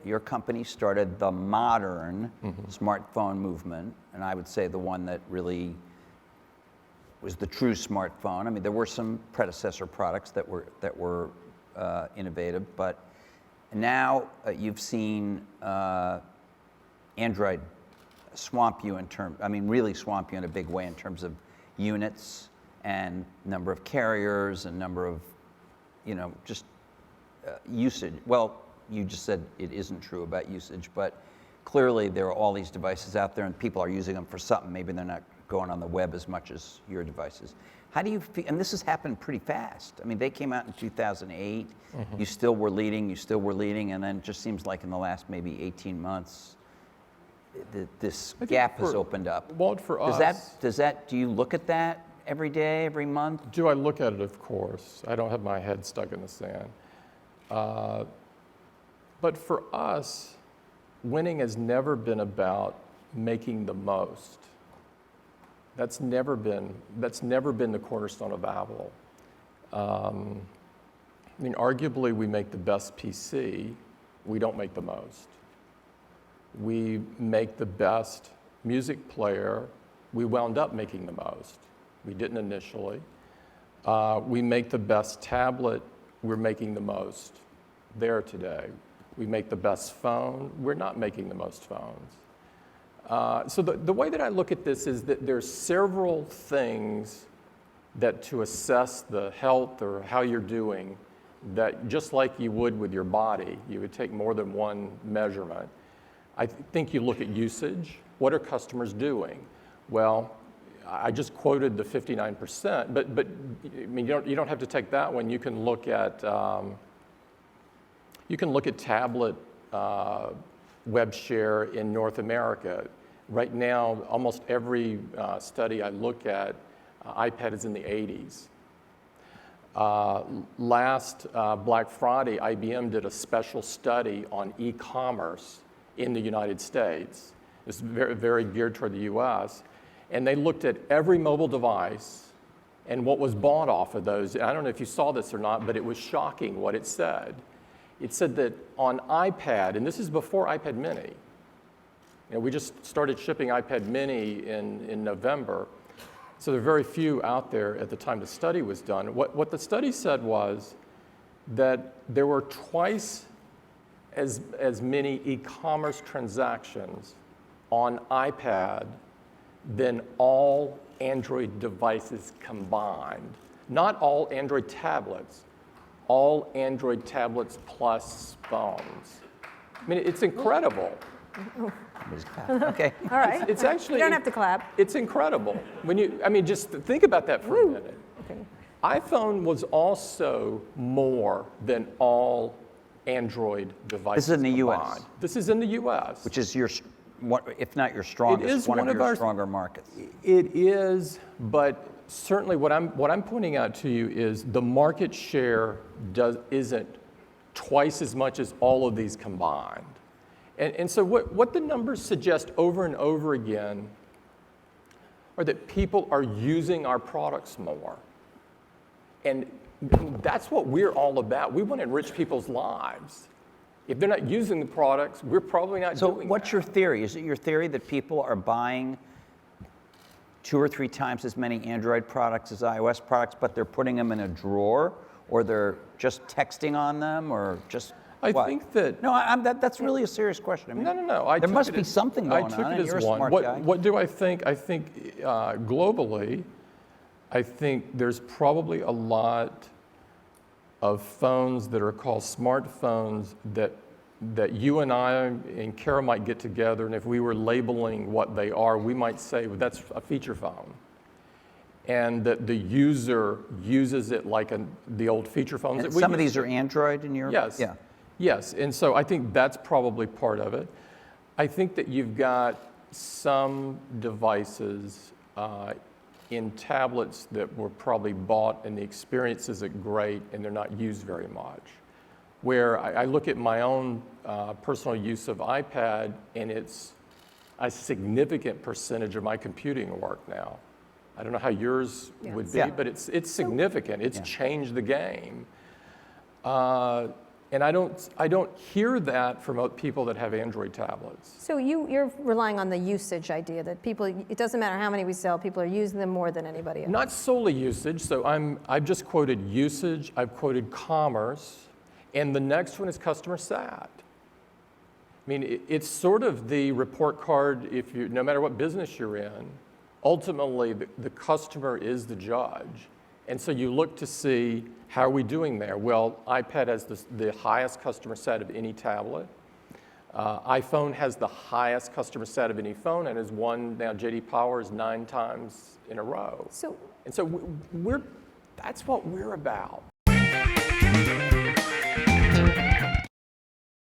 your company started the modern smartphone movement, and I would say the one that really was the true smartphone. I mean, there were some predecessor products that were innovative, but now you've seen Android swamp you really swamp you in a big way in terms of units and number of carriers and number of, just usage. Well, you just said it isn't true about usage, but clearly there are all these devices out there and people are using them for something. Maybe they're not going on the web as much as your devices. How do you feel? And this has happened pretty fast. I mean, they came out in 2008. You still were leading, and then it just seems like in the last maybe 18 months, this gap has opened up. Well, for us, do you look at that every day, every month? Do I look at it? Of course. I don't have my head stuck in the sand. But for us, winning has never been about making the most. That's never been the cornerstone of Apple. I mean, arguably, we make the best PC. We don't make the most. We make the best music player. We wound up making the most. We didn't initially. We make the best tablet. We're making the most there today. We make the best phone. We're not making the most phones. So the way that I look at this is that there's several things that to assess the health or how you're doing, that just like you would with your body, you would take more than one measurement. I think you look at usage. What are customers doing? Well, I just quoted the 59%, but I mean, you don't have to take that one. You can look at tablet web share in North America. Right now, almost every study I look at, iPad is in the 80s. Last Black Friday, IBM did a special study on e-commerce in the United States. It's very, very geared toward the US. And they looked at every mobile device and what was bought off of those. I don't know if you saw this or not, but it was shocking what it said. It said that on iPad, and this is before iPad mini, we just started shipping iPad mini in November, so there are very few out there at the time the study was done. What the study said was that there were twice as many e-commerce transactions on iPad than all Android devices combined. Not all Android tablets, all Android tablets plus phones. I mean, it's incredible. Okay. All right. It's actually, you don't have to clap. It's incredible. Just think about that for a minute. Okay. iPhone was also more than all Android devices. This is in the combined. US. This is in the US. Which is if not your strongest, one of your stronger markets. It is, but certainly what I'm pointing out to you is the market share isn't twice as much as all of these combined. And so what the numbers suggest over and over again are that people are using our products more. And that's what we're all about. We want to enrich people's lives. If they're not using the products, we're probably not doing that. So what's your theory? Is it your theory that people are buying 2 or 3 times as many Android products as iOS products, but they're putting them in a drawer, or they're just texting on them, or just I think that... No, that's really a serious question. I mean, No. There must be something going on. I took it You're as a one. smart guy. What do I think? I think globally, I think there's probably a lot of phones that are called smartphones that you and I and Kara might get together, and if we were labeling what they are, we might say, well, that's a feature phone. And that the user uses it like the old feature phones that we some of these are Android in your... Yes. Yeah. Yes, and so I think that's probably part of it. I think that you've got some devices in tablets that were probably bought and the experience isn't great and they're not used very much. Where I look at my own personal use of iPad, and it's a significant percentage of my computing work now. I don't know how yours would be, but it's significant. It's changed the game. And I don't hear that from people that have Android tablets. So you're relying on the usage idea that people, it doesn't matter how many we sell, people are using them more than anybody else. Not solely usage, so I've just quoted usage, I've quoted commerce, and the next one is customer sat. I mean, it's sort of the report card, no matter what business you're in, ultimately the customer is the judge. And so you look to see, how are we doing there? Well, iPad has the highest customer sat of any tablet. iPhone has the highest customer sat of any phone and has won now J.D. Power's 9 times in a row. So And so that's what we're about.